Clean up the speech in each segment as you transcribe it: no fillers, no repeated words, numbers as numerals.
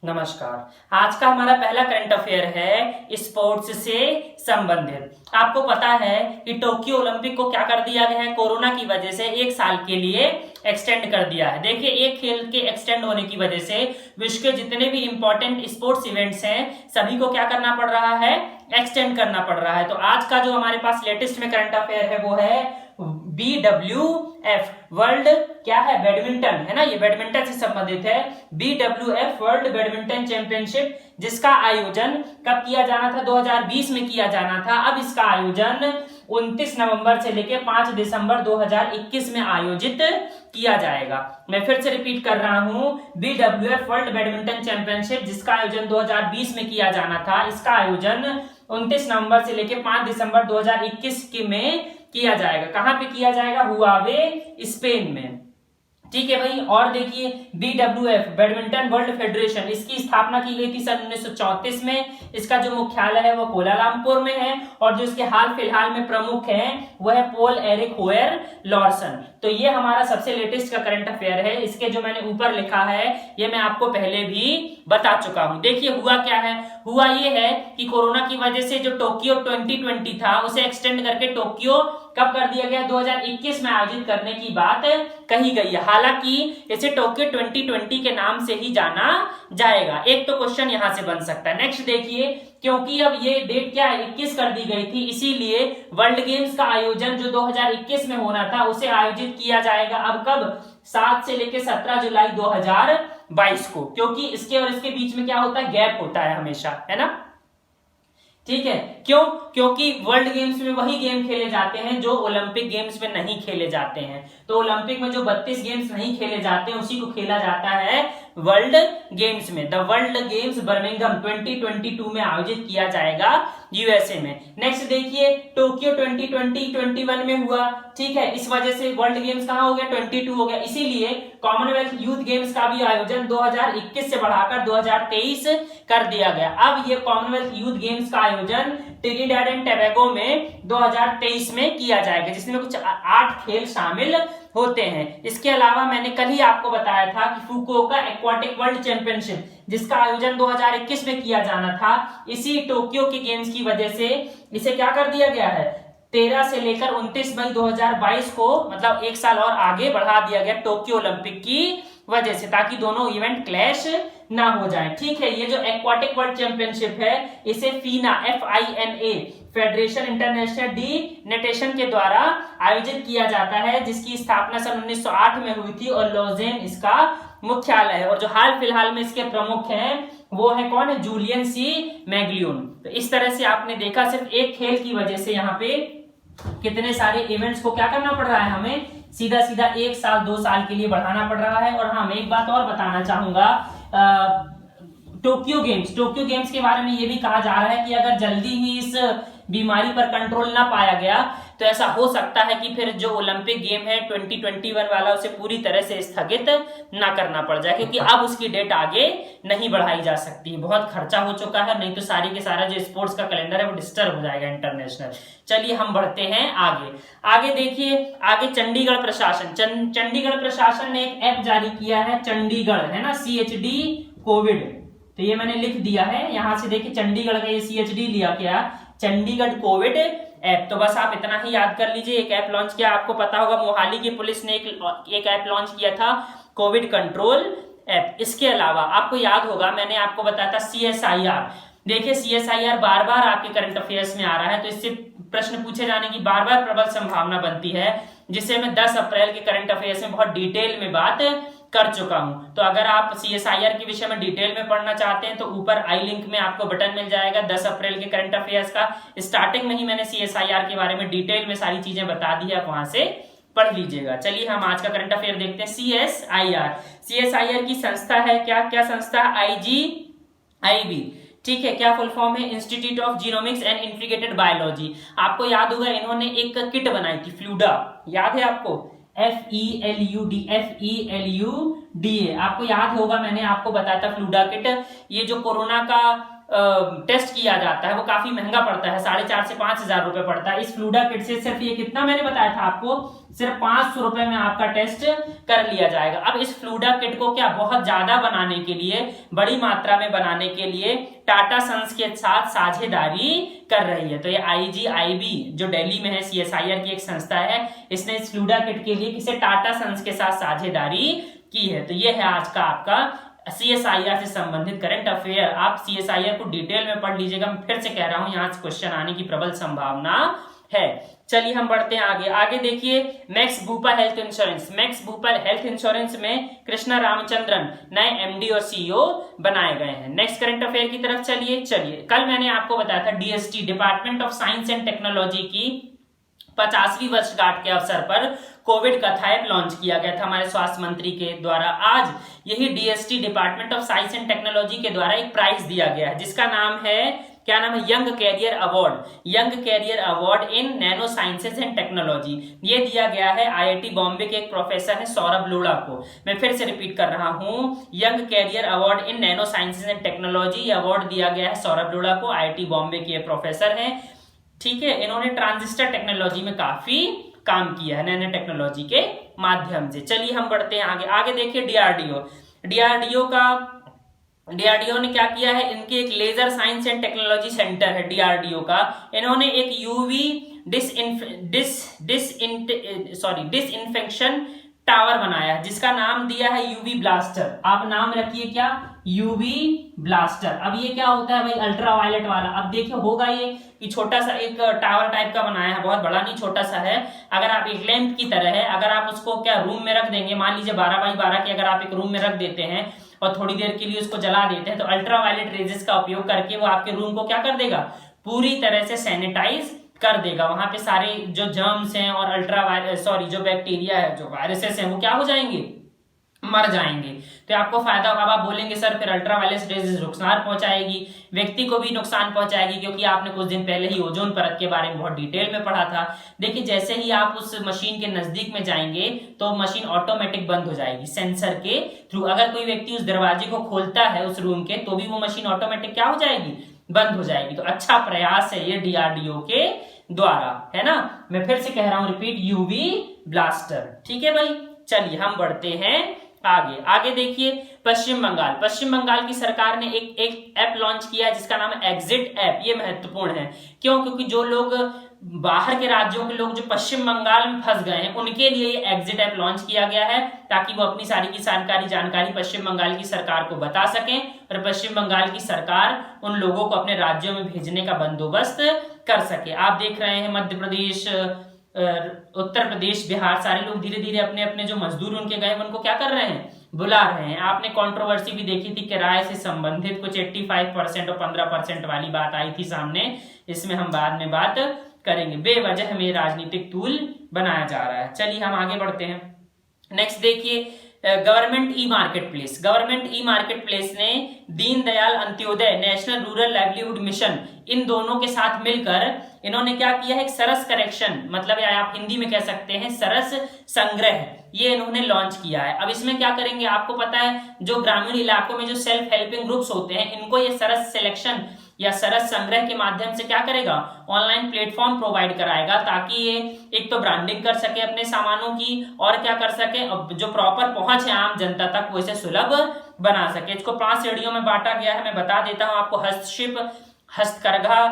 नमस्कार। आज का हमारा पहला करंट अफेयर है स्पोर्ट्स से संबंधित। आपको पता है कि टोक्यो ओलंपिक को क्या कर दिया गया है, कोरोना की वजह से 1 साल के लिए एक्सटेंड कर दिया है। देखिए, एक खेल के एक्सटेंड होने की वजह से विश्व के जितने भी इंपॉर्टेंट स्पोर्ट्स इवेंट्स हैं सभी को क्या करना पड़ रहा है, एक्सटेंड करना पड़ रहा है। तो आज का जो हमारे पास लेटेस्ट में करंट अफेयर है वो है BWF वर्ल्ड क्या है, बैडमिंटन है ना, ये बैडमिंटन से संबंधित है। BWF वर्ल्ड बैडमिंटन चैंपियनशिप जिसका आयोजन कब किया जाना था, 2020 में किया जाना था। अब इसका आयोजन 29 नवंबर से लेकर 5 दिसंबर 2021 में आयोजित किया जाएगा। मैं फिर से रिपीट कर रहा हूं, BWF वर्ल्ड बैडमिंटन चैंपियनशिप जिसका आयोजन 2020 में किया जाना था, इसका आयोजन 29 नवंबर से लेकर 5 दिसंबर 2021 में किया जाएगा। कहां पे किया जाएगा, हुआवे स्पेन में। ठीक है भाई। और देखिए, BWF बैडमिंटन वर्ल्ड फेडरेशन, इसकी स्थापना की गई थी सन 1934 में। इसका जो मुख्यालय है वो कोलालमपुर में है और जो इसके हाल फिलहाल में प्रमुख हैं वो है पोल एरिक होयर लॉर्सन। तो ये हमारा सबसे लेटेस्ट का करंट अफेयर है। इसके जो मैंने ऊपर लिखा है ये मैं आपको पहले भी बता चुका हूं। देखिए, हुआ क्या है, हुआ ये है कि कोरोना की वजह से जो टोक्यो 2020 था उसे एक्सटेंड करके टोक्यो कब कर दिया गया, 2021 में आयोजित करने की बात कही गई है। हालांकि इसे टोक्यो 2020 के नाम से ही जाना जाएगा। एक तो क्वेश्चन यहां से बन सकता है। नेक्स्ट देखिए, क्योंकि अब ये डेट क्या है, 21 कर दी गई थी, इसीलिए वर्ल्ड गेम्स का आयोजन जो 2021 में होना था उसे आयोजित किया जाएगा अब कब, 7 से लेकर 17 जुलाई 2022 को। क्योंकि इसके और इसके बीच में क्या होता है, गैप होता है हमेशा, है ना। ठीक है, क्यों, क्योंकि वर्ल्ड गेम्स में वही गेम खेले जाते हैं जो ओलंपिक गेम्स में नहीं खेले जाते हैं। तो ओलंपिक में जो 32 गेम्स नहीं खेले जाते हैं उसी को खेला जाता है वर्ल्ड गेम्स में। द वर्ल्ड गेम्स बर्मिंघम 2022 में आयोजित किया जाएगा यूएसए में। नेक्स्ट देखिए, टोक्यो 2021 में हुआ, ठीक है, इस वजह से वर्ल्ड गेम्स कहां हो गया, 22 हो गया। इसीलिए कॉमनवेल्थ यूथ गेम्स का भी आयोजन 2021 से बढ़ाकर 2023 कर दिया गया। अब ये कॉमनवेल्थ यूथ गेम्स का आयोजन ट्रिनिडाड एंड टोबैगो में 2023 में किया जाएगा, जिसमें कुछ 8 खेल शामिल होते हैं। इसके अलावा मैंने कल ही आपको बताया था कि फुकुओका एक्वाटिक वर्ल्ड चैंपियनशिप जिसका आयोजन 2021 में किया जाना था, इसी टोक्यो के गेम्स की वजह से इसे क्या कर दिया गया है, 13 से लेकर 29 मई 2022 को, मतलब 1 साल और आगे बढ़ा दिया गया टोक्यो ओलंपिक की वजह से, ताकि दोनों इवेंट क्लैश ना हो जाए। ठीक है, ये जो एक्वाटिक वर्ल्ड चैंपियनशिप है इसे फीना FINA फेडरेशन इंटरनेशनल डी नेटेशन के द्वारा आयोजित किया जाता है, जिसकी स्थापना सन 1908 में हुई थी और लॉजेन इसका मुख्यालय है। और जो हाल फिलहाल में इसके प्रमुख हैं वो है कौन है, जूलियन C मैग्लियोन। तो इस तरह से आपने देखा, सिर्फ एक खेल की वजह से यहाँ पे कितने सारे इवेंट्स को क्या करना पड़ रहा है, हमें सीधा सीधा 1 साल 2 साल के लिए बढ़ाना पड़ रहा है। और हाँ, मैं एक बात और बताना चाहूंगा, टोक्यो गेम्स के बारे में ये भी कहा जा रहा है कि अगर जल्दी ही इस बीमारी पर कंट्रोल ना पाया गया तो ऐसा हो सकता है कि फिर जो ओलंपिक गेम है 2021 वाला उसे पूरी तरह से स्थगित ना करना पड़ जाए, क्योंकि अब उसकी डेट आगे नहीं बढ़ाई जा सकती। बहुत खर्चा हो चुका है, नहीं तो सारी के सारा जो स्पोर्ट्स का कैलेंडर है वो डिस्टर्ब हो जाएगा इंटरनेशनल। चलिए हम बढ़ते हैं आगे। आगे देखिए, आगे चंडीगढ़ प्रशासन, चंडीगढ़ प्रशासन ने एक ऐप जारी किया है, चंडीगढ़ है ना, CHD कोविड। तो ये मैंने लिख दिया है यहां से, देखिए चंडीगढ़ का ये CHD लिया क्या, चंडीगढ़ कोविड ऐप। तो बस आप इतना ही याद कर लीजिए, एक ऐप लॉन्च किया, आपको पता होगा मोहाली की पुलिस ने एक ऐप लॉन्च किया था, कोविड कंट्रोल ऐप। इसके अलावा आपको याद होगा मैंने आपको बताया था CSIR। देखिए, CSIR बार बार आपके करंट अफेयर्स में आ रहा है, तो इससे प्रश्न पूछे जाने की बार बार प्रबल संभावना बनती है, जिसे मैं 10 अप्रैल के करंट अफेयर्स में बहुत डिटेल में बात कर चुका हूं। तो अगर आप CSIR के विषय में डिटेल में पढ़ना चाहते हैं तो ऊपर आई लिंक में आपको बटन मिल जाएगा 10 अप्रैल के करंट अफेयर्स का। स्टार्टिंग में ही मैंने CSIR के बारे में डिटेल में सारी चीजें बता दी है, आप वहां से पढ़ लीजिएगा। चलिए हम आज का करंट अफेयर देखते हैं। CSIR की संस्था है क्या संस्था, IGIB। ठीक है, क्या फुल फॉर्म है, institute of genomics and integrated biology. आपको याद होगा इन्होंने एक किट बनाई थी, फ्लूडा, याद है आपको, FELUDA। आपको याद होगा मैंने आपको बताया था फ्लूडा किट, ये जो कोरोना का टेस्ट किया जाता है वो काफी महंगा पड़ता है, 4,500 से 5,000 रुपए पड़ता है। इस फ्लूडा किट से सिर्फ ये कितना मैंने बताया था आपको, सिर्फ 500 रुपए में आपका टेस्ट कर लिया जाएगा। अब इस फ्लूडा किट को क्या बहुत ज्यादा बनाने के लिए, बड़ी मात्रा में बनाने के लिए टाटा सन्स के साथ साझेदारी कर रही है। तो ये IGIB जो दिल्ली में है, CSIR की एक संस्था है, इसने इस फ्लूडा किट के लिए किसे टाटा सन्स के साथ साझेदारी की है। तो ये है आज का आपका CSIR से संबंधित करंट अफेयर। आप CSIR को डिटेल में पढ़ लीजिएगा, मैं फिर से कह रहा हूं यहां से क्वेश्चन आने की प्रबल संभावना है। चलिए हम बढ़ते हैं आगे। आगे देखिए Max Bupa health insurance. Max Bupa health insurance में कृष्णा रामचंद्रन नए MD और CEO बनाए गए हैं। नेक्स्ट करंट अफेयर की तरफ चलिए कल मैंने आपको बताया था DST department of science and technology की 50वीं वर्षगांठ के अवसर पर कोविड कथा ऐप लॉन्च किया गया था हमारे स्वास्थ्य मंत्री के द्वारा। आज यही DST department of science and technology के द्वारा एक प्राइज दिया गया है जिसका नाम है, क्या नाम है, young career award. Young career award in nano sciences and technology. ये दिया गया है IIT बॉम्बे के एक प्रोफेसर है सौरभ लोढ़ा को। मैं फिर से रिपीट कर रहा हूं, young career award in nano sciences and technology. ये अवार्ड दिया गया है सौरभ लोढ़ा को, IIT बॉम्बे के प्रोफेसर है। ठीक है, इन्होंने ट्रांजिस्टर टेक्नोलॉजी में काफी काम किया है, नैनो टेक्नोलॉजी के माध्यम से। चलिए हम बढ़ते हैं आगे। आगे देखिए DRDO ने क्या किया है, इनके एक laser science and technology centre है DRDO का। इन्होंने एक UV डिसइंफेक्शन टावर बनाया है जिसका नाम दिया है UV ब्लास्टर। आप नाम रखिए क्या, UV ब्लास्टर। अब ये क्या होता है भाई, अल्ट्रावायलेट वाला। अब देखिए होगा ये कि छोटा सा एक टावर टाइप का बनाया है, बहुत बड़ा नहीं छोटा सा है। अगर आप एक लैंप की तरह है, अगर आप उसको क्या रूम में रख देंगे, मान लीजिए 12x12 के अगर आप एक रूम में रख देते हैं और थोड़ी देर के लिए उसको जला देते हैं, तो अल्ट्रावायलेट रेजेस का उपयोग करके वो आपके रूम को क्या कर देगा, पूरी तरह से सैनिटाइज कर देगा। वहां पे सारे जो जर्म्स हैं और जो बैक्टीरिया है, जो वायरसेस हैं, वो क्या हो जाएंगे, मर जाएंगे। तो आपको फायदा होगा। आप बोलेंगे सर फिर अल्ट्रावायलेट रेजेस नुकसान पहुंचाएगी, व्यक्ति को भी नुकसान पहुंचाएगी, क्योंकि आपने कुछ दिन पहले ही ओजोन परत के बारे में बहुत डिटेल में पढ़ा था। देखिए जैसे ही आप उस मशीन के नजदीक में जाएंगे तो मशीन ऑटोमेटिक बंद हो जाएगी सेंसर के थ्रू। अगर कोई व्यक्ति उस दरवाजे को खोलता है उस रूम के, तो भी वो मशीन ऑटोमेटिक क्या हो जाएगी, बंद हो जाएगी। तो अच्छा प्रयास है ये DRDO के द्वारा, है ना। मैं फिर से कह रहा हूं, रिपीट, UV ब्लास्टर। ठीक है भाई, चलिए हम बढ़ते हैं आगे देखिए पश्चिम बंगाल की सरकार ने एक ऐप लॉन्च किया है जिसका नाम है एग्जिट ऐप। ये महत्वपूर्ण है, क्यों, क्योंकि जो लोग बाहर के राज्यों के लोग जो पश्चिम बंगाल में फंस गए हैं उनके लिए ये एग्जिट ऐप लॉन्च किया गया है, ताकि वो अपनी सारी की जानकारी पश्चिम बंगाल की सरकार को बता सकें और पश्चिम बंगाल की सरकार उन लोगों को अपने राज्यों में भेजने का बंदोबस्त कर सके। आप देख रहे हैं मध्य प्रदेश, उत्तर प्रदेश, बिहार, सारे लोग धीरे धीरे अपने अपने जो मजदूर उनके गए उनको क्या कर रहे हैं, बुला रहे हैं। आपने कंट्रोवर्सी भी देखी थी, किराए से संबंधित कुछ 85% और 15% वाली बात आई थी सामने, इसमें हम बाद में बात करेंगे। बेवजह हमें राजनीतिक टूल बनाया जा रहा है। चलिए हम आगे बढ़ते हैं। नेक्स्ट देखिए गवर्नमेंट ई मार्केट प्लेस ने Deendayal Antyodaya national rural livelihood mission, इन दोनों के साथ मिलकर इन्होंने क्या किया है, एक सरस करेक्शन, मतलब आप हिंदी में कह सकते हैं सरस संग्रह, ये इन्होंने लॉन्च किया है। अब इसमें क्या करेंगे, आपको पता है जो ग्रामीण इलाकों में जो सेल्फ हेल्पिंग ग्रुप्स होते हैं, इनको ये सरस सिलेक्शन या सरस संग्रह के माध्यम से क्या करेगा, ऑनलाइन प्लेटफॉर्म प्रोवाइड कराएगा, ताकि ये एक तो ब्रांडिंग कर सके अपने सामानों की, और क्या कर सके, जो प्रॉपर पहुंच है आम जनता तक वो इसे सुलभ बना सके। इसको 5 श्रेणियों में बांटा गया है, मैं बता देता हूं आपको। हस्तशिल्प, हस्तकरघा,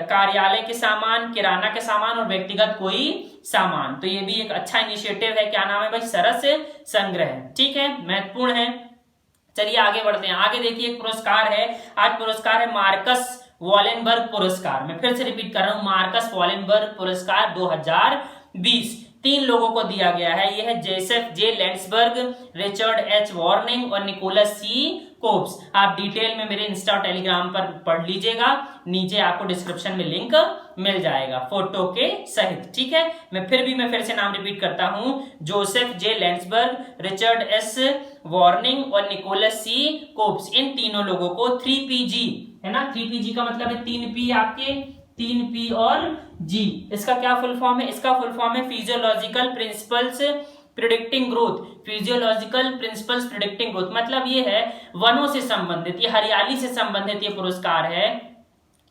कार्यालय के सामान, किराना के सामान और व्यक्तिगत कोई सामान। तो ये भी एक अच्छा इनिशिएटिव है। क्या नाम है भाई, सरस संग्रह। ठीक है, महत्वपूर्ण है। चलिए आगे बढ़ते हैं। आगे देखिए एक पुरस्कार है, आज पुरस्कार है मार्कस वॉलेनबर्ग पुरस्कार। मैं फिर से रिपीट कर रहा हूं, मार्कस वॉलेनबर्ग पुरस्कार 2020 3 लोगों को दिया गया है। यह है जोसेफ जे लैंड्सबर्ग, रिचर्ड एच वॉर्निंग और निकोलस सी कोब्स। आप डिटेल में मेरे इंस्टा टेलीग्राम पर पढ़ लीजिएगा, नीचे आपको डिस्क्रिप्शन में लिंक मिल जाएगा फोटो के सहित। ठीक है, मैं फिर से नाम रिपीट करता हूं, जोसेफ जे लैंड्सबर्ग, रिचर्ड एस वॉर्निंग और निकोलस सी कोब्स। इन तीनों लोगों को 3PG, है ना, 3PG का मतलब है 3P आपके, 3P और G। इसका क्या फुल फॉर्म है, इसका फुल फॉर्म है physiological principles predicting growth, physiological principles predicting growth, मतलब ये है वनों से संबंधित, ये हरियाली से संबंधित ये पुरस्कार है,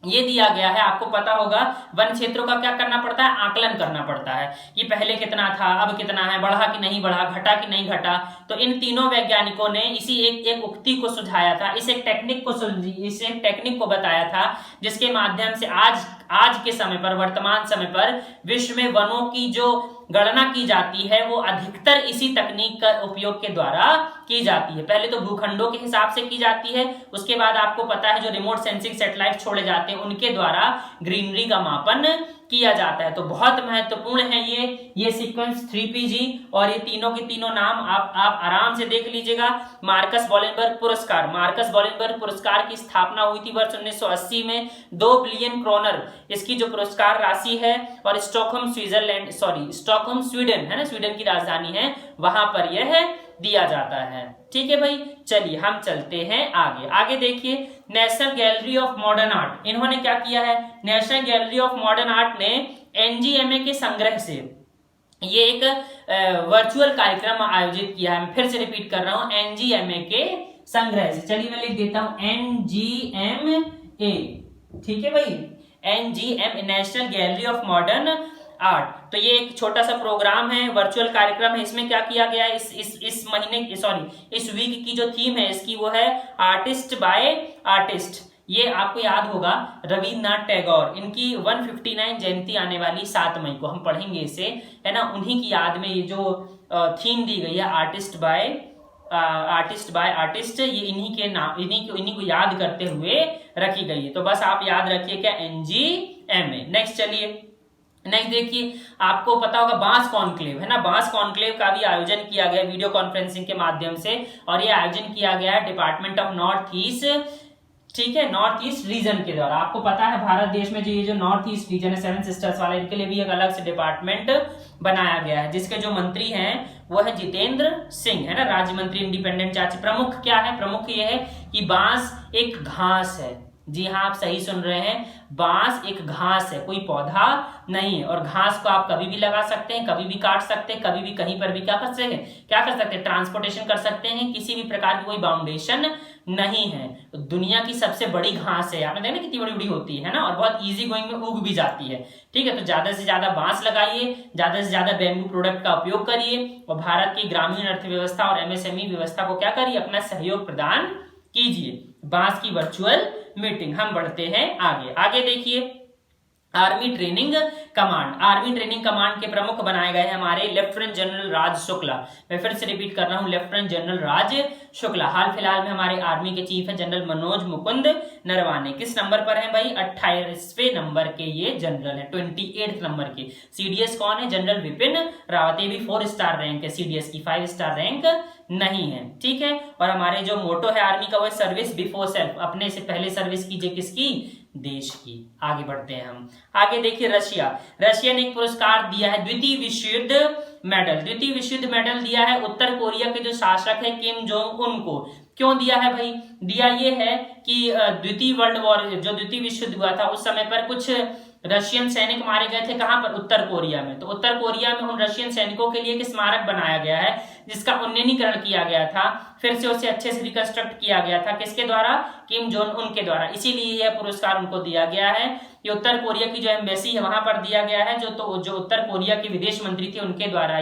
ये दिया गया है। आपको पता होगा वन क्षेत्रों का क्या करना पड़ता है, आकलन करना पड़ता है, ये पहले कितना था, अब कितना है, बढ़ा कि नहीं बढ़ा, घटा कि नहीं घटा। तो इन तीनों वैज्ञानिकों ने इसी एक उक्ति को सुझाया था, इस एक टेक्निक को बताया था, जिसके माध्यम से आज के समय पर, वर्तमान समय पर विश्व में वनों की जो गणना की जाती है वो अधिकतर इसी तकनीक का उपयोग के द्वारा की जाती है। पहले तो भूखंडों के हिसाब से की जाती है, उसके बाद आपको पता है जो रिमोट सेंसिंग सैटेलाइट छोड़े जाते हैं उनके द्वारा ग्रीनरी का मापन किया जाता है। तो बहुत महत्वपूर्ण है ये सीक्वेंस 3PG, और ये तीनों के तीनों नाम आप आराम से देख लीजिएगा। मार्कस वॉलेनबर्ग पुरस्कार की स्थापना हुई थी वर्ष 1980 में, 2 बिलियन क्रोनर इसकी जो पुरस्कार राशि है, और स्टॉकहोम स्वीडन है ना, स्वीडन की राजधानी है, वहां पर यह दिया जाता है। ठीक है भाई, चलिए हम चलते हैं आगे देखिए national gallery of modern art, इन्होंने क्या किया है, national gallery of modern art ने NGMA के संग्रह से ये एक वर्चुअल कार्यक्रम आयोजित किया है। मैं फिर से रिपीट कर रहा हूं, NGMA के संग्रह से, चलिए मैं लिख देता हूं NGMA, ठीक है भाई, NGM national gallery of modern art. तो ये एक छोटा सा प्रोग्राम है, वर्चुअल कार्यक्रम है। इसमें क्या किया गया है, इस महीने इस वीक की जो थीम है इसकी वो है आर्टिस्ट बाय आर्टिस्ट। ये आपको याद होगा रविन्द्रनाथ टैगोर, इनकी 159 जयंती आने वाली 7 मई को, हम पढ़ेंगे इसे, है ना, उन्हीं की याद में ये जो थीम दी गई है आर्टिस्ट बाय आर्टिस्ट, ये इन्हीं को याद करते हुए रखी गई है। तो बस आप याद रखिए क्या, NGMA। नेक्स्ट चलिए, नेक्स्ट देखिए, आपको पता होगा बांस कॉन्क्लेव, है ना, बांस कॉन्क्लेव का भी आयोजन किया गया वीडियो कॉन्फ्रेंसिंग के माध्यम से, और ये आयोजन किया गया है डिपार्टमेंट ऑफ नॉर्थ ईस्ट, ठीक है, नॉर्थ ईस्ट रीजन के द्वारा। आपको पता है भारत देश में जो नॉर्थ ईस्ट रीजन है, 7 सिस्टर्स वाला, इनके लिए भी एक अलग से डिपार्टमेंट बनाया गया है, जिसके जो मंत्री हैं वो है जितेंद्र सिंह, है ना, राज्य मंत्री इंडिपेंडेंट चार्ज। प्रमुख क्या है, प्रमुख ये है कि बांस एक घास है, जी हाँ आप सही सुन रहे हैं, बांस एक घास है, कोई पौधा नहीं है, और घास को आप कभी भी लगा सकते हैं, कभी भी काट सकते हैं, कभी भी कहीं पर भी क्या कर सकते हैं, ट्रांसपोर्टेशन कर सकते हैं, किसी भी प्रकार की कोई बाउंडेशन नहीं है। तो दुनिया की सबसे बड़ी घास है, आपने देखा कितनी बड़ी बड़ी होती है ना, और बहुत इजी गोइंग में उग भी जाती है। ठीक है, तो ज्यादा से ज्यादा बांस लगाइए, ज्यादा से ज्यादा बैम्बू प्रोडक्ट का उपयोग करिए, और भारत की ग्रामीण अर्थव्यवस्था और MSME व्यवस्था को क्या करिए, अपना सहयोग प्रदान कीजिए। बांस की वर्चुअल मीटिंग। हम बढ़ते हैं आगे देखिए, आर्मी ट्रेनिंग कमांड के प्रमुख बनाए गए हैं हमारे लेफ्टिनेंट जनरल राज शुक्ला। मैं फिर से रिपीट कर रहा हूं, लेफ्टिनेंट जनरल राज शुक्ला। हाल फिलहाल में हमारे आर्मी के चीफ है जनरल मनोज मुकुंद नरवाने। किस नंबर पर है भाई, 28वें नंबर के ये जनरल है, 28 नंबर के। CDS कौन है, जनरल विपिन रावत, ये भी 4 स्टार रैंक है, CDS की 5 स्टार रैंक नहीं है। ठीक है, और हमारे जो मोटो है आर्मी का वो है सर्विस बिफोर सेल्फ, अपने से पहले सर्विस कीजिए, किसकी, देश की। आगे बढ़ते हैं हम आगे देखिए, रशिया ने एक पुरस्कार दिया है, द्वितीय विश्व युद्ध मेडल दिया है उत्तर कोरिया के जो शासक है किम जोंग उन को। क्यों दिया है भाई, दिया ये है कि द्वितीय विश्व युद्ध हुआ था उस समय पर कुछ रशियन सैनिक मारे गए थे, कहां पर, उत्तर कोरिया में। तो उत्तर कोरिया में उन रशियन सैनिकों के लिए एक स्मारक बनाया गया है, जिसका उन्नयनीकरण किया गया था, फिर से उसे अच्छे से रिकंस्ट्रक्ट किया गया था, किसके द्वारा, किम जोंग उन के द्वारा। इसीलिए यह पुरस्कार उनको दिया गया है। ये उत्तर कोरिया की जो एम्बेसी है वहां पर दिया गया है, जो उत्तर कोरिया के विदेश मंत्री थे उनके द्वारा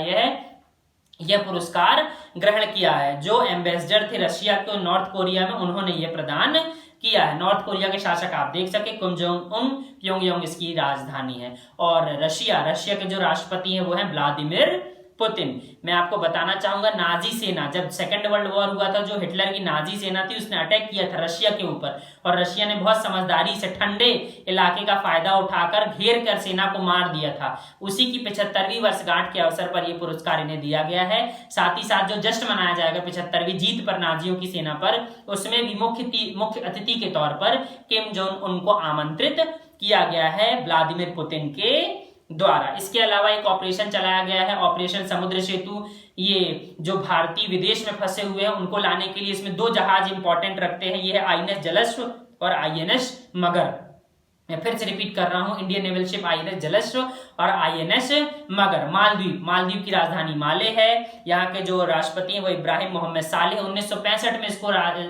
यह पुरस्कार ग्रहण किया है। जो एम्बेसडर थे रशिया के नॉर्थ कोरिया में, उन्होंने यह प्रदान किया है। नॉर्थ कोरिया के शासक आप देख सके, किम जोंग उन, प्योंगयांग इसकी राजधानी है। और रशिया के जो राष्ट्रपति हैं वो हैं व्लादिमीर पुतिन। मैं आपको बताना चाहूंगा, नाजी सेना, जब सेकंड वर्ल्ड वॉर हुआ था, जो हिटलर की नाजी सेना थी उसने अटैक किया था रशिया के ऊपर, और रशिया ने बहुत समझदारी से ठंडे इलाके का फायदा उठाकर घेर कर सेना को मार दिया था। उसी की 75वीं वर्षगांठ के अवसर पर यह पुरस्कार इन्हें दिया गया है। साथ ही साथ जो जश्न मनाया जाएगा 75वीं जीत पर नाजियों की सेना पर, उसमें भी मुख्य अतिथि के तौर पर किम जोंग उन को आमंत्रित किया गया है व्लादिमीर पुतिन के द्वारा। इसके अलावा एक ऑपरेशन चलाया गया है, ऑपरेशन समुद्र सेतु। ये जो भारतीय विदेश में फंसे हुए हैं उनको लाने के लिए इसमें 2 जहाज इंपॉर्टेंट रखते हैं, ये है INS जलस्व और INS मगर। मैं फिर से रिपीट कर रहा हूं, इंडियन नेवल शिप INS जलस्व और INS मगर। मालदीव की राजधानी माले है। यहाँ के जो राष्ट्रपति हैं वो इब्राहिम मोहम्मद सालेह। 1965 में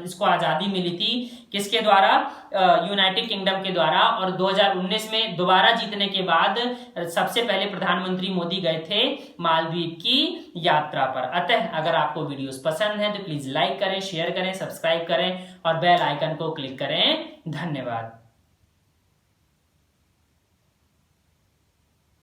इसको आजादी मिली थी, किसके द्वारा? यूनाइटेड किंगडम के द्वारा। और 2019 में दोबारा जीतने के बाद सबसे पहले प्रधानमंत्री मोदी गए थे मालदीव की यात्रा पर। अतः अगर आपको वीडियोस पसंद है तो प्लीज लाइक करें, शेयर करें, सब्सक्राइब करें और बेल आइकन को क्लिक करें। धन्यवाद।